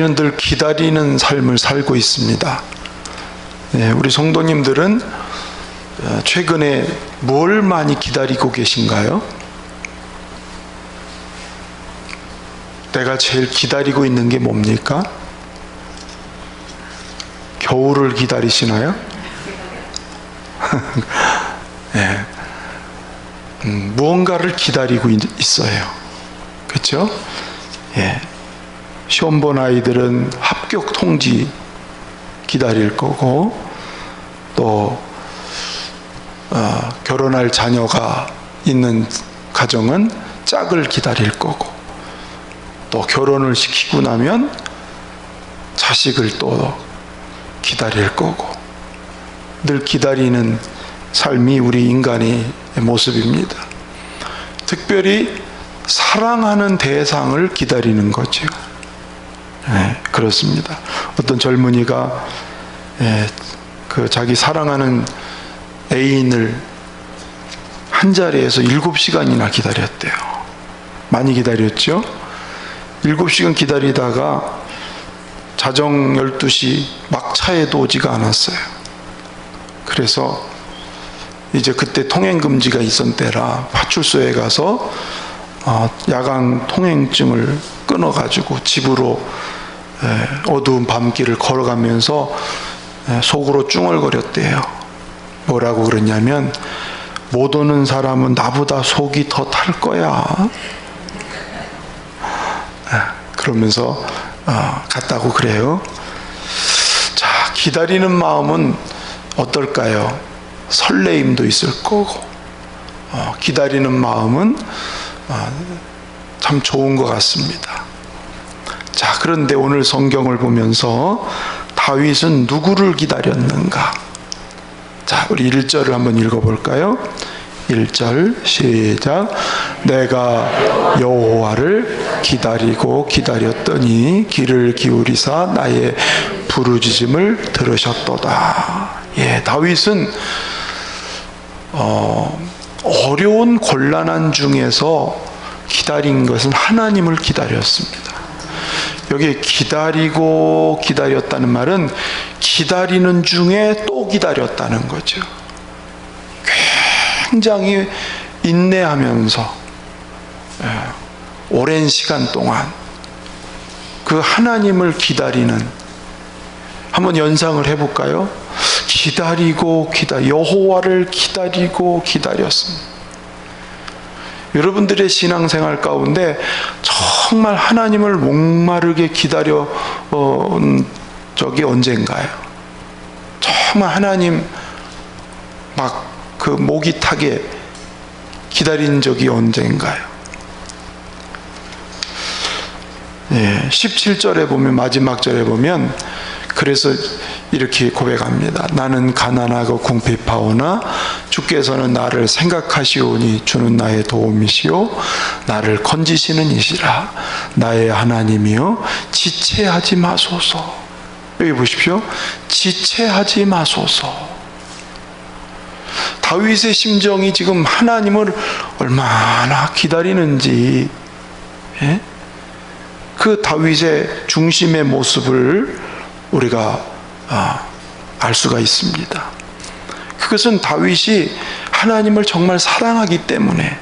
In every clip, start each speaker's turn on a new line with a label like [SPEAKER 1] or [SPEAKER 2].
[SPEAKER 1] 우리는 늘 기다리는 삶을 살고 있습니다. 우리 성도님들은 최근에 뭘 많이 기다리고 계신가요? 내가 제일 기다리고 있는 게 뭡니까? 겨울을 기다리시나요? 네. 무언가를 기다리고 있어요. 그렇죠? 예. 시험 본 아이들은 합격 통지 기다릴 거고, 또 결혼할 자녀가 있는 가정은 짝을 기다릴 거고, 또 결혼을 시키고 나면 자식을 또 기다릴 거고, 늘 기다리는 삶이 우리 인간의 모습입니다. 특별히 사랑하는 대상을 기다리는 거죠. 그렇습니다. 어떤 젊은이가 자기 사랑하는 애인을 한 자리에서 7시간이나 기다렸대요. 많이 기다렸죠? 7시간 기다리다가 자정 12시 막차에도 오지가 않았어요. 그래서 이제 그때 통행금지가 있었던 때라 파출소에 가서 야간 통행증을 끊어가지고 집으로 어두운 밤길을 걸어가면서 속으로 쭝얼거렸대요. 뭐라고 그러냐면, 못 오는 사람은 나보다 속이 더 탈 거야. 그러면서 갔다고 그래요. 자, 기다리는 마음은 어떨까요? 설레임도 있을 거고, 기다리는 마음은 참 좋은 것 같습니다. 자, 그런데 오늘 성경을 보면서 다윗은 누구를 기다렸는가? 자, 우리 1절을 한번 읽어볼까요? 1절 시작. 내가 여호와를 기다리고 기다렸더니 귀를 기울이사 나의 부르짖음을 들으셨도다. 예, 다윗은 어려운 곤란한 중에서 기다린 것은 하나님을 기다렸습니다. 여기 기다리고 기다렸다는 말은 기다리는 중에 또 기다렸다는 거죠. 굉장히 인내하면서 오랜 시간 동안 그 하나님을 기다리는, 한번 연상을 해볼까요? 기다리고 여호와를 기다리고 기다렸습니다. 여러분들의 신앙생활 가운데 정말 하나님을 목마르게 기다려 적이 언젠가요? 정말 하나님 막 그 목이 타게 기다린 적이 언젠가요? 17절에 보면, 마지막 절에 보면, 그래서 이렇게 고백합니다. 나는 가난하고 궁핍하오나 주께서는 나를 생각하시오니 주는 나의 도움이시오 나를 건지시는 이시라. 나의 하나님이여 지체하지 마소서. 여기 보십시오. 지체하지 마소서. 다윗의 심정이 지금 하나님을 얼마나 기다리는지, 그 다윗의 중심의 모습을 우리가 알 수가 있습니다. 그것은 다윗이 하나님을 정말 사랑하기 때문에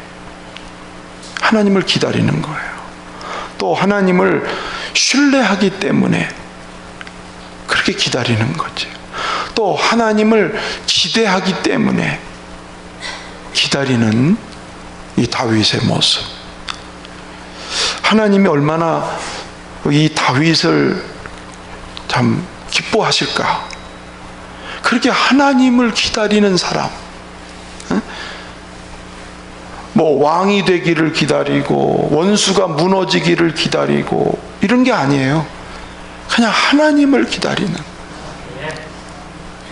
[SPEAKER 1] 하나님을 기다리는 거예요. 또 하나님을 신뢰하기 때문에 그렇게 기다리는 거죠. 또 하나님을 기대하기 때문에 기다리는 이 다윗의 모습. 하나님이 얼마나 이 다윗을 참 기뻐하실까? 그렇게 하나님을 기다리는 사람, 뭐 왕이 되기를 기다리고 원수가 무너지기를 기다리고 이런 게 아니에요. 그냥 하나님을 기다리는,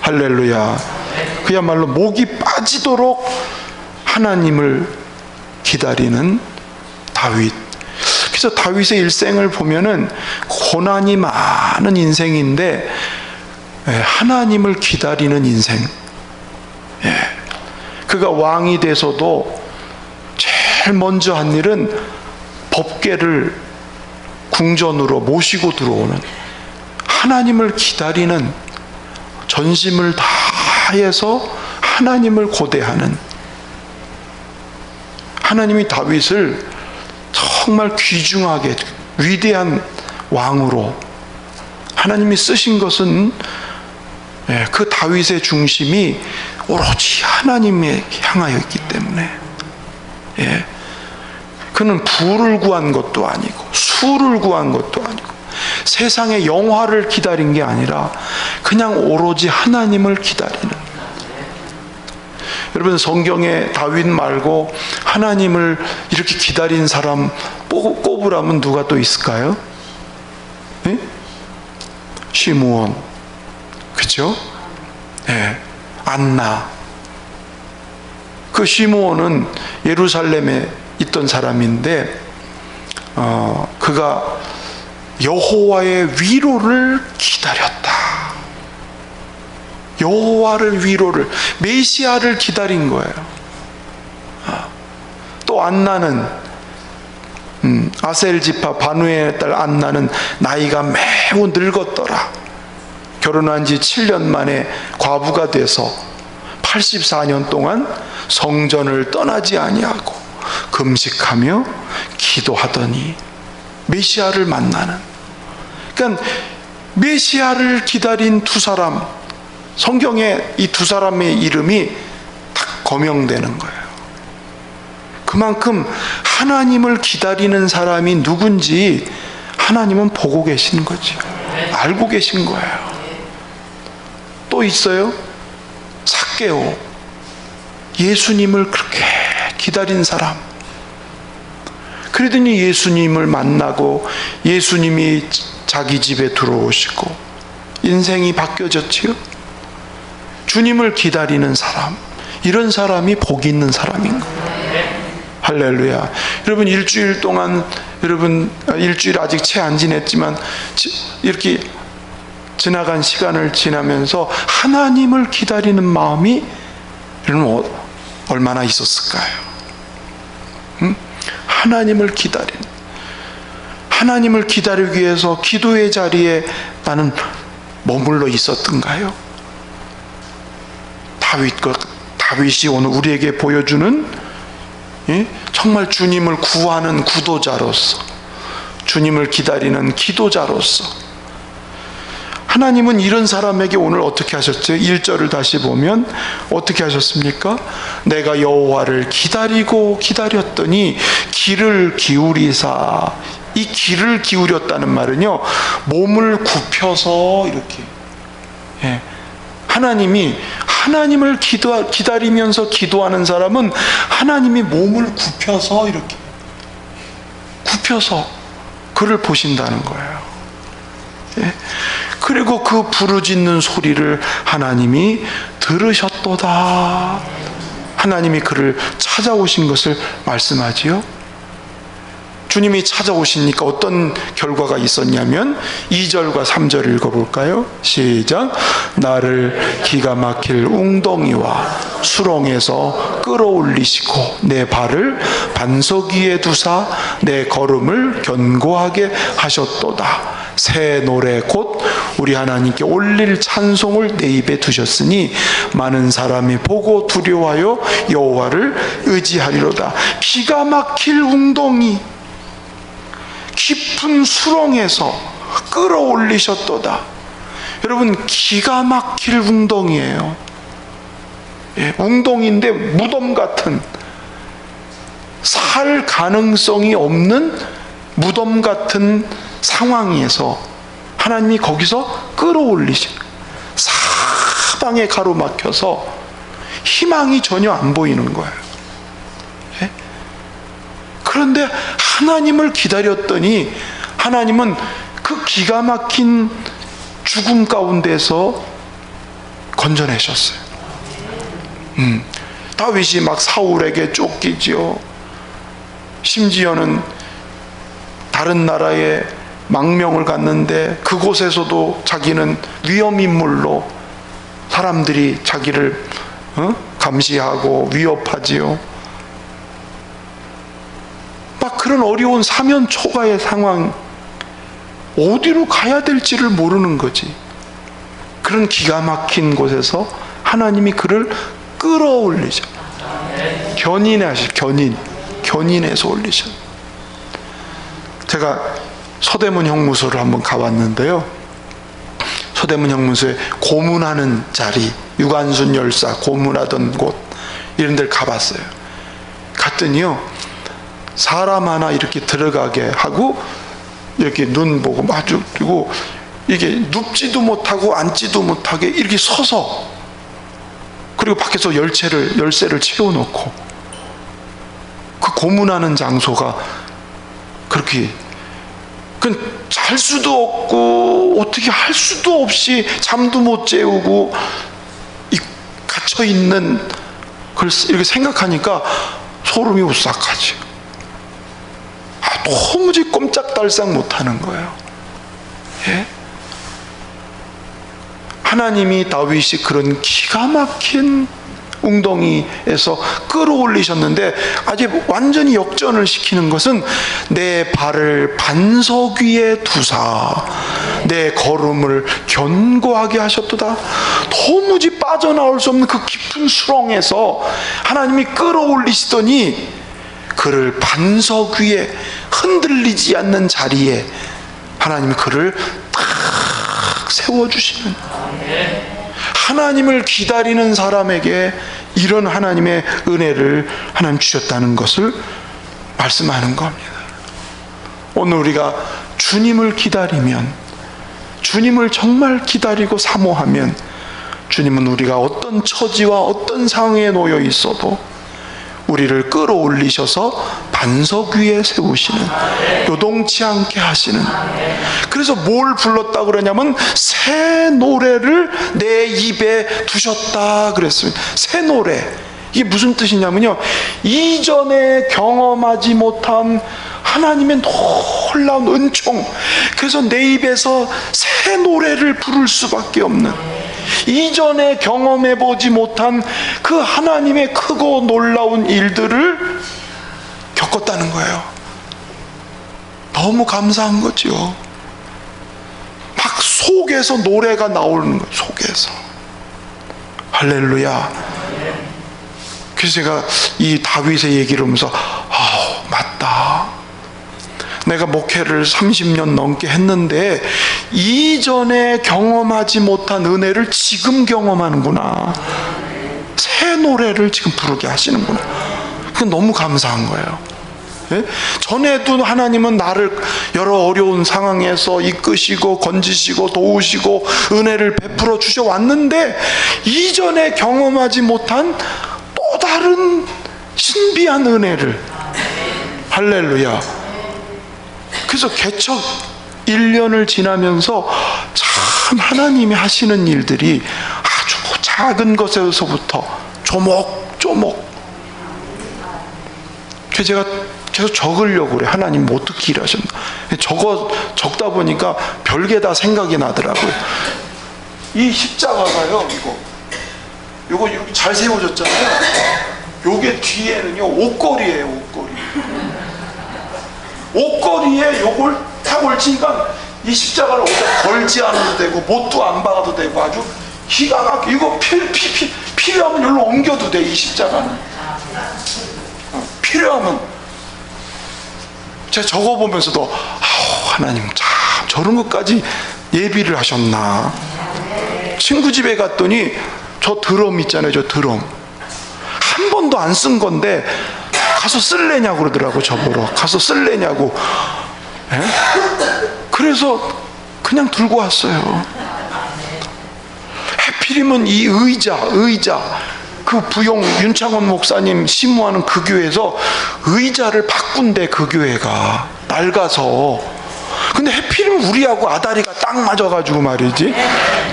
[SPEAKER 1] 할렐루야. 그야말로 목이 빠지도록 하나님을 기다리는 다윗. 그래서 다윗의 일생을 보면은 고난이 많은 인생인데 하나님을 기다리는 인생. 그가 왕이 돼서도 제일 먼저 한 일은 법궤를 궁전으로 모시고 들어오는, 하나님을 기다리는, 전심을 다해서 하나님을 고대하는, 하나님이 다윗을 정말 귀중하게 위대한 왕으로 하나님이 쓰신 것은 그 다윗의 중심이 오로지 하나님에 향하여 있기 때문에, 그는 부를 구한 것도 아니고 수를 구한 것도 아니고 세상의 영화를 기다린 게 아니라 그냥 오로지 하나님을 기다리는. 여러분, 성경에 다윗 말고 하나님을 이렇게 기다린 사람 꼽으라면 누가 또 있을까요? 네? 시므온, 그렇죠? 네. 안나. 그 시므온은 예루살렘에 있던 사람인데 그가 여호와의 위로를 기다렸다. 여호와를 위로를, 메시아를 기다린 거예요. 또 안나는 아셀 지파 바누엘의 딸 안나는 나이가 매우 늙었더라. 결혼한 지 7년 만에 과부가 돼서 84년 동안 성전을 떠나지 아니하고 금식하며 기도하더니 메시아를 만나는. 그러니까 메시아를 기다린 두 사람, 성경에 이 두 사람의 이름이 딱 거명되는 거예요. 그만큼 하나님을 기다리는 사람이 누군지 하나님은 보고 계신 거죠. 알고 계신 거예요. 또 있어요. 삭개오, 예수님을 그렇게 기다린 사람. 그러더니 예수님을 만나고 예수님이 자기 집에 들어오시고 인생이 바뀌어졌지요. 주님을 기다리는 사람, 이런 사람이 복이 있는 사람인 거예요. 할렐루야. 여러분, 일주일 동안, 여러분 일주일 아직 채 안 지냈지만 이렇게 지나간 시간을 지나면서 하나님을 기다리는 마음이 여러분 얼마나 있었을까요? 하나님을 기다리는, 하나님을 기다리기 위해서 기도의 자리에 나는 머물러 있었던가요? 다윗이 오늘 우리에게 보여주는 정말 주님을 구하는 구도자로서, 주님을 기다리는 기도자로서 하나님은 이런 사람에게 오늘 어떻게 하셨죠? 1절을 다시 보면 어떻게 하셨습니까? 내가 여호와를 기다리고 기다렸더니 귀를 기울이사. 이 귀를 기울였다는 말은요, 몸을 굽혀서 이렇게, 하나님이, 하나님을 기다리면서 기도하는 사람은 하나님이 몸을 굽혀서 이렇게 굽혀서 그를 보신다는 거예요. 그리고 그 부르짖는 소리를 하나님이 들으셨도다. 하나님이 그를 찾아오신 것을 말씀하지요. 주님이 찾아오시니까 어떤 결과가 있었냐면 2절과 3절을 읽어볼까요? 시작. 나를 기가 막힐 웅덩이와 수렁에서 끌어올리시고 내 발을 반석 위에 두사 내 걸음을 견고하게 하셨도다. 새 노래 곧 우리 하나님께 올릴 찬송을 내 입에 두셨으니 많은 사람이 보고 두려워하여 여호와를 의지하리로다. 기가 막힐 웅덩이, 깊은 수렁에서 끌어올리셨도다. 여러분, 기가 막힐 웅덩이에요. 웅덩이인데 무덤 같은, 살 가능성이 없는 무덤 같은 상황에서 하나님이 거기서 끌어올리신, 사방에 가로막혀서 희망이 전혀 안 보이는 거예요. 그런데 하나님을 기다렸더니 하나님은 그 기가 막힌 죽음 가운데서 건져내셨어요. 다윗이 막 사울에게 쫓기지요. 심지어는 다른 나라에 망명을 갔는데 그곳에서도 자기는 위험인물로 사람들이 자기를 감시하고 위협하지요. 막 그런 어려운 사면 초가의 상황, 어디로 가야 될지를 모르는 거지. 그런 기가 막힌 곳에서 하나님이 그를 끌어올리죠. 견인해서 올리셔. 제가 서대문 형무소를 한번 가봤는데요. 서대문 형무소에 고문하는 자리, 유관순 열사 고문하던 곳, 이런 데를 가봤어요. 갔더니요, 사람 하나 이렇게 들어가게 하고 이렇게 눈 보고 마주 그리고 이게 눕지도 못하고 앉지도 못하게 이렇게 서서, 그리고 밖에서 열쇠를 채워놓고, 그 고문하는 장소가 그렇게 잘 수도 없고 어떻게 할 수도 없이 잠도 못 재우고 갇혀 있는 걸 이렇게 생각하니까 소름이 오싹하지. 도무지 꼼짝달싹 못하는 거예요. 예? 하나님이 다윗이 그런 기가 막힌 웅덩이에서 끌어올리셨는데, 아직 완전히 역전을 시키는 것은 내 발을 반석 위에 두사 내 걸음을 견고하게 하셨도다. 도무지 빠져나올 수 없는 그 깊은 수렁에서 하나님이 끌어올리시더니 그를 반석 위에 흔들리지 않는 자리에 하나님이 그를 딱 세워주시는, 하나님을 기다리는 사람에게 이런 하나님의 은혜를 하나님 주셨다는 것을 말씀하는 겁니다. 오늘 우리가 주님을 기다리면, 주님을 정말 기다리고 사모하면, 주님은 우리가 어떤 처지와 어떤 상황에 놓여 있어도 우리를 끌어올리셔서 반석 위에 세우시는, 요동치 않게 하시는. 그래서 뭘 불렀다고 그러냐면 새 노래를 내 입에 두셨다 그랬습니다. 새 노래, 이게 무슨 뜻이냐면요, 이전에 경험하지 못한 하나님의 놀라운 은총, 그래서 내 입에서 새 노래를 부를 수밖에 없는, 이전에 경험해보지 못한 그 하나님의 크고 놀라운 일들을 겪었다는 거예요. 너무 감사한 거죠. 막 속에서 노래가 나오는 거예요. 속에서. 할렐루야. 그래서 제가 이 다윗의 얘기를 하면서 맞다. 내가 목회를 30년 넘게 했는데 이전에 경험하지 못한 은혜를 지금 경험하는구나. 새 노래를 지금 부르게 하시는구나. 그건 너무 감사한 거예요. 예? 전에도 하나님은 나를 여러 어려운 상황에서 이끄시고 건지시고 도우시고 은혜를 베풀어 주셔왔는데, 이전에 경험하지 못한 또 다른 신비한 은혜를, 할렐루야. 그래서 개척 1년을 지나면서 참 하나님이 하시는 일들이 아주 작은 것에서부터 조목조목. 그래서 제가 계속 적으려고 그래. 하나님 어떻게 일하셨나. 적다 보니까 별게 다 생각이 나더라고요. 이 십자가가요, 이거 이렇게 잘 세워졌잖아요. 요게 뒤에는요, 옷걸이에요, 옷걸이. 옷걸이에 요걸 탁 걸치니까 이 십자가를 어디다 걸지 않아도 되고 못도 안 박아도 되고 아주 기가 막히게, 이거 필요하면 여기로 옮겨도 돼. 이 십자가는 필요하면. 제가 적어보면서도 하나님 참 저런 것까지 예비를 하셨나. 친구 집에 갔더니 저 드럼 있잖아요, 저 드럼 한 번도 안 쓴 건데 가서 쓸래냐고 그러더라고. 저보러 가서 쓸래냐고. 에? 그래서 그냥 들고 왔어요. 하필이면 이 의자 그 부용 윤창원 목사님 심무하는 그 교회에서 의자를 바꾼대. 그 교회가 낡아서. 근데 하필이면 우리하고 아다리가 딱 맞아가지고 말이지.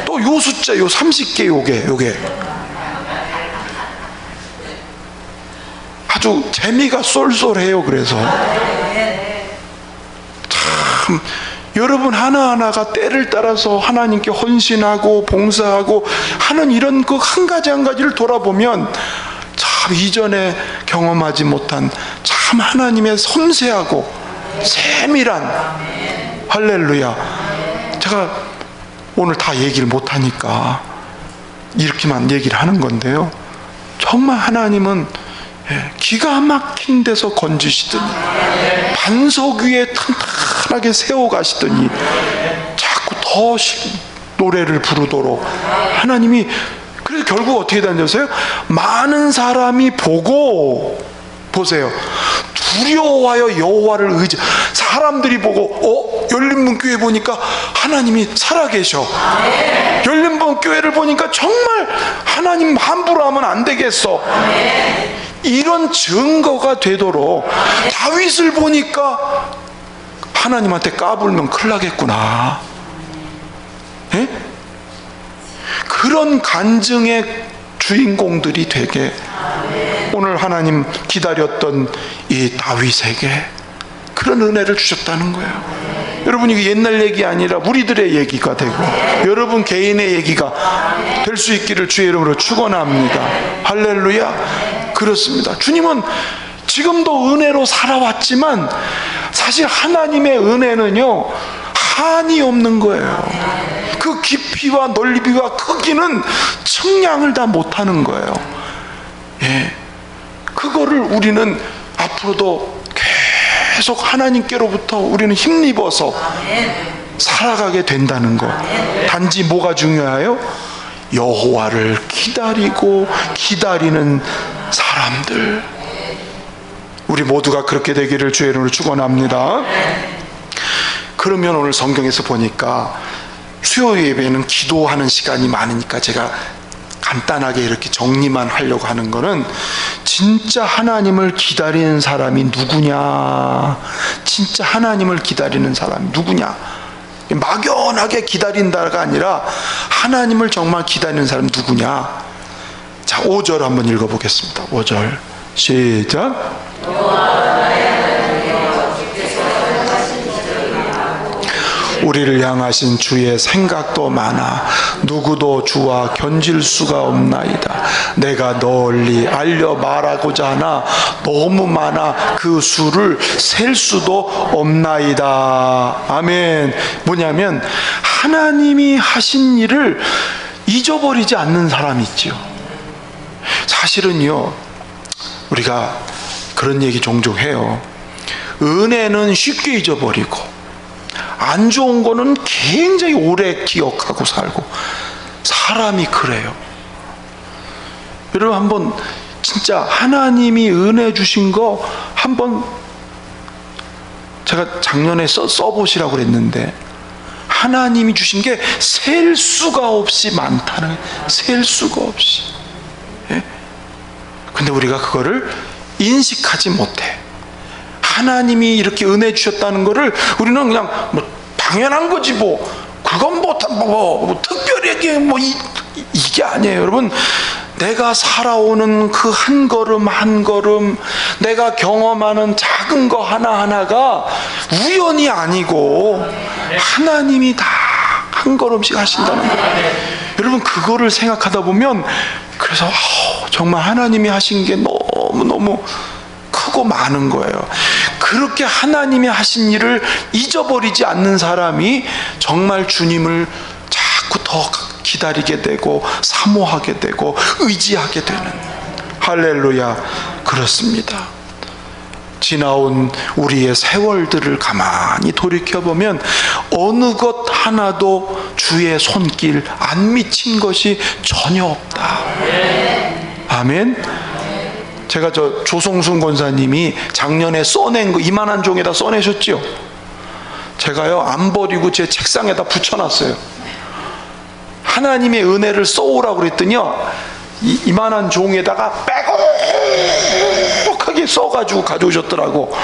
[SPEAKER 1] 또 요 숫자 요 30개 요게 아주 재미가 쏠쏠해요. 그래서 참 여러분 하나하나가 때를 따라서 하나님께 헌신하고 봉사하고 하는 이런 그 한 가지 한 가지를 돌아보면 참 이전에 경험하지 못한 참 하나님의 섬세하고 세밀한 할렐루야. 제가 오늘 다 얘기를 못하니까 이렇게만 얘기를 하는 건데요, 정말 하나님은 기가 막힌 데서 건지시더니 반석 위에 튼튼하게 세워가시더니 자꾸 더 노래를 부르도록 하나님이, 그래서 결국 어떻게 되냐세요? 많은 사람이 보고, 보세요, 두려워하여 여호와를 의지. 사람들이 보고 열린문교회 보니까 하나님이 살아계셔. 열린문교회를 보니까 정말 하나님 함부로 하면 안 되겠어. 이런 증거가 되도록, 다윗을 보니까 하나님한테 까불면 큰일 나겠구나. 예? 그런 간증의 주인공들이 되게 오늘 하나님 기다렸던 이 다윗에게 그런 은혜를 주셨다는 거예요. 여러분, 이게 옛날 얘기 아니라 우리들의 얘기가 되고 여러분 개인의 얘기가 될 수 있기를 주의 이름으로 축원합니다. 할렐루야. 그렇습니다. 주님은 지금도 은혜로 살아왔지만 사실 하나님의 은혜는요, 한이 없는 거예요. 그 깊이와 넓이와 크기는 측량을 다 못하는 거예요. 예, 그거를 우리는 앞으로도 계속 하나님께로부터 우리는 힘입어서 살아가게 된다는 것. 단지 뭐가 중요해요? 여호와를 기다리고 기다리는 사람들. 우리 모두가 그렇게 되기를 주의 이름으로 축원합니다. 그러면 오늘 성경에서 보니까 수요 예배는 기도하는 시간이 많으니까 제가 간단하게 이렇게 정리만 하려고 하는 거는, 진짜 하나님을 기다리는 사람이 누구냐, 진짜 하나님을 기다리는 사람이 누구냐, 막연하게 기다린다가 아니라 하나님을 정말 기다리는 사람이 누구냐. 자, 5절 한번 읽어보겠습니다. 5절 시작. 우리를 향하신 주의 생각도 많아 누구도 주와 견질 수가 없나이다. 내가 널리 알려 말하고자 하나 너무 많아 그 수를 셀 수도 없나이다. 아멘. 뭐냐면 하나님이 하신 일을 잊어버리지 않는 사람이 있지요. 사실은요, 우리가 그런 얘기 종종 해요. 은혜는 쉽게 잊어버리고 안 좋은 거는 굉장히 오래 기억하고 살고, 사람이 그래요. 여러분, 한번 진짜 하나님이 은혜 주신 거 한번 제가 작년에 써보시라고 그랬는데, 하나님이 주신 게 셀 수가 없이 많다는, 셀 수가 없이. 예? 근데 우리가 그거를 인식하지 못해. 하나님이 이렇게 은혜 주셨다는 거를 우리는 그냥 뭐 당연한 거지, 뭐 그건 뭐 특별하게 뭐 이게 아니에요. 여러분, 내가 살아오는 그 한 걸음 한 걸음, 내가 경험하는 작은 거 하나하나가 우연이 아니고 하나님이 다 한 걸음씩 하신다는 거예요. 여러분, 그거를 생각하다 보면, 그래서 정말 하나님이 하신 게 너무너무 크고 많은 거예요. 그렇게 하나님이 하신 일을 잊어버리지 않는 사람이 정말 주님을 자꾸 더 기다리게 되고 사모하게 되고 의지하게 되는, 할렐루야. 그렇습니다. 지나온 우리의 세월들을 가만히 돌이켜보면 어느 것 하나도 주의 손길 안 미친 것이 전혀 없다. 아멘. 제가 조성순 권사님이 작년에 써낸 거 이만한 종에다 써내셨죠. 제가요 안 버리고 제 책상에다 붙여놨어요. 하나님의 은혜를 써오라고 그랬더니요, 이만한 종에다가 빼곡하게 써가지고 가져오셨더라고.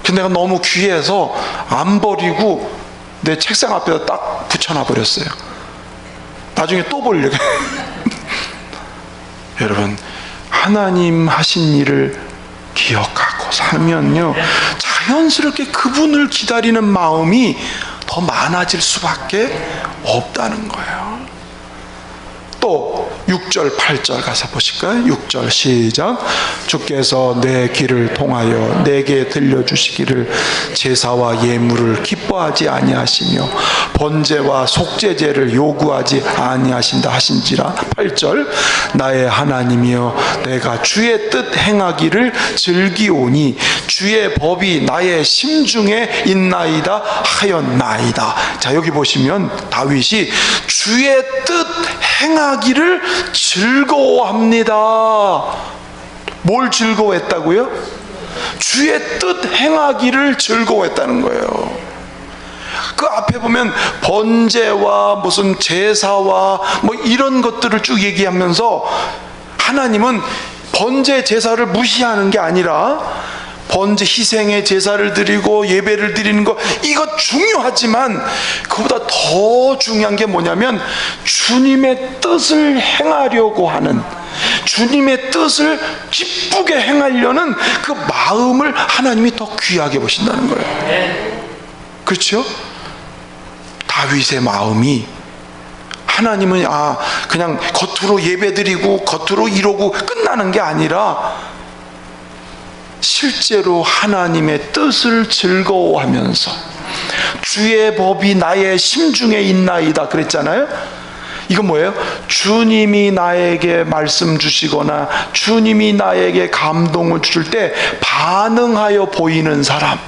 [SPEAKER 1] 근데 내가 너무 귀해서 안 버리고 내 책상 앞에다 딱 붙여놔 버렸어요. 나중에 또 보려고. 여러분, 하나님 하신 일을 기억하고 살면요, 자연스럽게 그분을 기다리는 마음이 더 많아질 수밖에 없다는 거예요. 또 6절 8절 가서 보실까요? 6절 시작. 주께서 내 길을 통하여 내게 들려주시기를 제사와 예물을 기뻐하지 아니하시며 번제와 속죄제를 요구하지 아니하신다 하신지라. 8절 나의 하나님이여 내가 주의 뜻 행하기를 즐기오니 주의 법이 나의 심중에 있나이다 하였나이다. 자, 여기 보시면 다윗이 주의 뜻 행하기를 즐거워합니다. 뭘 즐거워했다고요? 주의 뜻 행하기를 즐거워했다는 거예요. 그 앞에 보면 번제와 무슨 제사와 뭐 이런 것들을 쭉 얘기하면서 하나님은 번제 제사를 무시하는 게 아니라 번제 희생의 제사를 드리고 예배를 드리는 거 이거 중요하지만 그보다 더 중요한 게 뭐냐면 주님의 뜻을 행하려고 하는, 주님의 뜻을 기쁘게 행하려는 그 마음을 하나님이 더 귀하게 보신다는 거예요. 그렇죠? 다윗의 마음이 하나님은 그냥 겉으로 예배드리고 겉으로 이러고 끝나는 게 아니라 실제로 하나님의 뜻을 즐거워하면서 주의 법이 나의 심중에 있나이다 그랬잖아요. 이건 뭐예요? 주님이 나에게 말씀 주시거나 주님이 나에게 감동을 줄 때 반응하여 보이는 사람,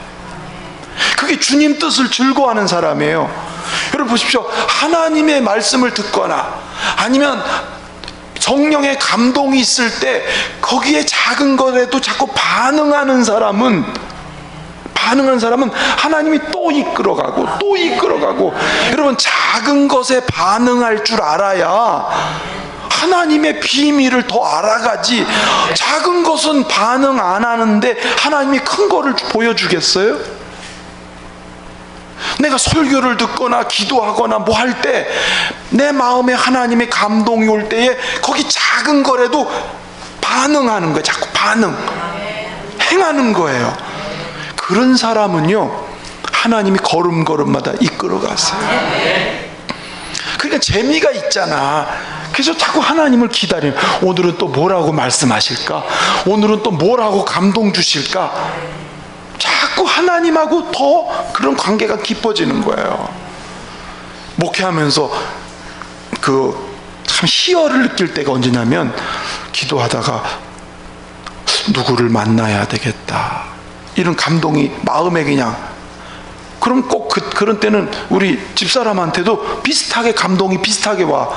[SPEAKER 1] 그게 주님 뜻을 즐거워하는 사람이에요. 여러분 보십시오. 하나님의 말씀을 듣거나 아니면 성령의 감동이 있을 때 거기에 작은 것에도 자꾸 반응하는 사람은 하나님이 또 이끌어가고 또 이끌어가고. 여러분 작은 것에 반응할 줄 알아야 하나님의 비밀을 더 알아가지. 작은 것은 반응 안 하는데 하나님이 큰 거를 보여주겠어요? 내가 설교를 듣거나 기도하거나 뭐 할 때 내 마음에 하나님의 감동이 올 때에 거기 작은 거라도 반응하는 거예요. 자꾸 행하는 거예요. 그런 사람은요 하나님이 걸음걸음마다 이끌어갔어요. 그러니까 재미가 있잖아. 그래서 자꾸 하나님을 기다리는, 오늘은 또 뭐라고 말씀하실까, 오늘은 또 뭐라고 감동 주실까, 자꾸 하나님하고 더 그런 관계가 깊어지는 거예요. 목회하면서 참 희열을 느낄 때가 언제냐면 기도하다가 누구를 만나야 되겠다 이런 감동이 마음에 그냥, 그럼 꼭 그런 때는 우리 집사람한테도 비슷하게 감동이 비슷하게 와.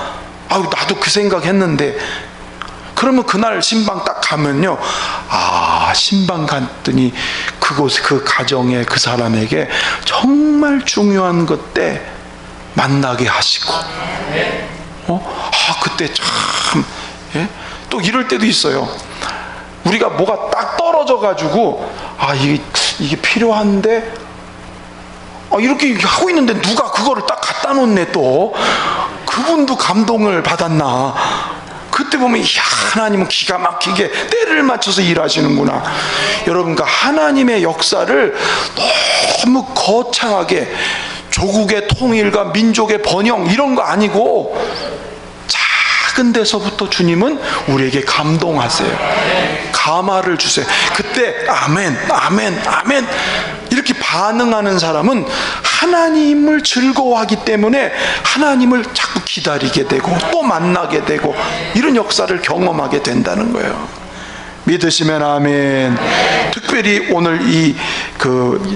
[SPEAKER 1] 나도 그 생각했는데. 그러면 그날 신방 딱 가면요, 신방 갔더니 그곳 그 가정에 그 사람에게 정말 중요한 것 때 만나게 하시고, 그때 참, 또 이럴 때도 있어요. 우리가 뭐가 딱 떨어져 가지고 이게 필요한데 이렇게 하고 있는데 누가 그거를 딱 갖다 놓네. 또 그분도 감동을 받았나. 그때 보면 하나님은 기가 막히게 때를 맞춰서 일하시는구나. 여러분, 그러니까 하나님의 역사를 너무 거창하게 조국의 통일과 민족의 번영 이런 거 아니고 작은 데서부터 주님은 우리에게 감동하세요. 감화를 주세요. 그때 아멘 아멘 아멘 이렇게 반응하는 사람은 하나님을 즐거워하기 때문에 하나님을 자꾸 기다리게 되고 또 만나게 되고 이런 역사를 경험하게 된다는 거예요. 믿으시면 아멘. 특별히 오늘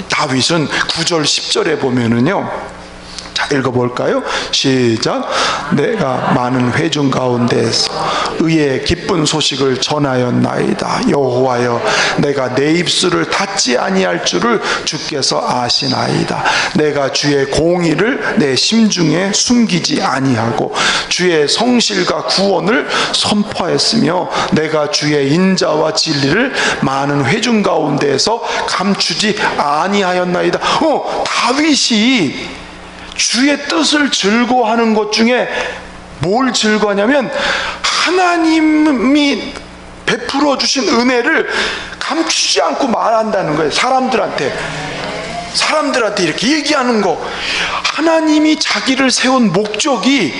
[SPEAKER 1] 다윗은 9절 10절에 보면은요, 자, 읽어볼까요? 시작. 내가 많은 회중 가운데에서 의의 기쁜 소식을 전하였나이다. 여호와여, 내가 내 입술을 닫지 아니할 줄을 주께서 아시나이다. 내가 주의 공의를 내 심중에 숨기지 아니하고 주의 성실과 구원을 선포하였으며 내가 주의 인자와 진리를 많은 회중 가운데에서 감추지 아니하였나이다. 다윗이 주의 뜻을 즐거워하는 것 중에 뭘 즐거워하냐면 하나님이 베풀어 주신 은혜를 감추지 않고 말한다는 거예요. 사람들한테 이렇게 얘기하는 거. 하나님이 자기를 세운 목적이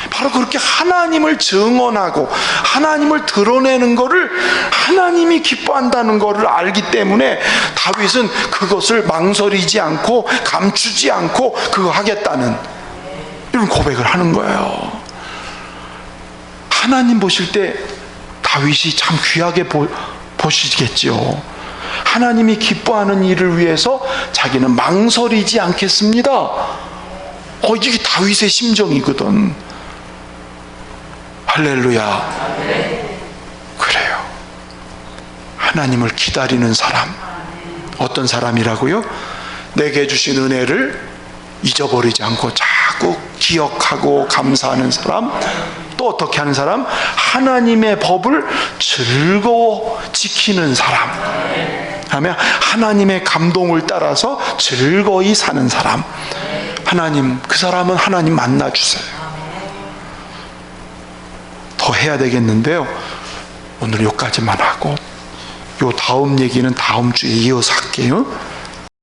[SPEAKER 1] 바로 그렇게 하나님을 증언하고 하나님을 드러내는 것을 하나님이 기뻐한다는 것을 알기 때문에 다윗은 그것을 망설이지 않고 감추지 않고 그거 하겠다는 이런 고백을 하는 거예요. 하나님 보실 때 다윗이 참 귀하게 보시겠죠. 하나님이 기뻐하는 일을 위해서 자기는 망설이지 않겠습니다. 이게 다윗의 심정이거든. 할렐루야. 그래요. 하나님을 기다리는 사람. 어떤 사람이라고요? 내게 주신 은혜를 잊어버리지 않고 자꾸 기억하고 감사하는 사람. 또 어떻게 하는 사람? 하나님의 법을 즐거워 지키는 사람. 하면 하나님의 감동을 따라서 즐거이 사는 사람. 하나님, 그 사람은 하나님 만나주세요. 더 해야 되겠는데요, 오늘 여기까지만 하고 요 다음 얘기는 다음 주에 이어서 할게요.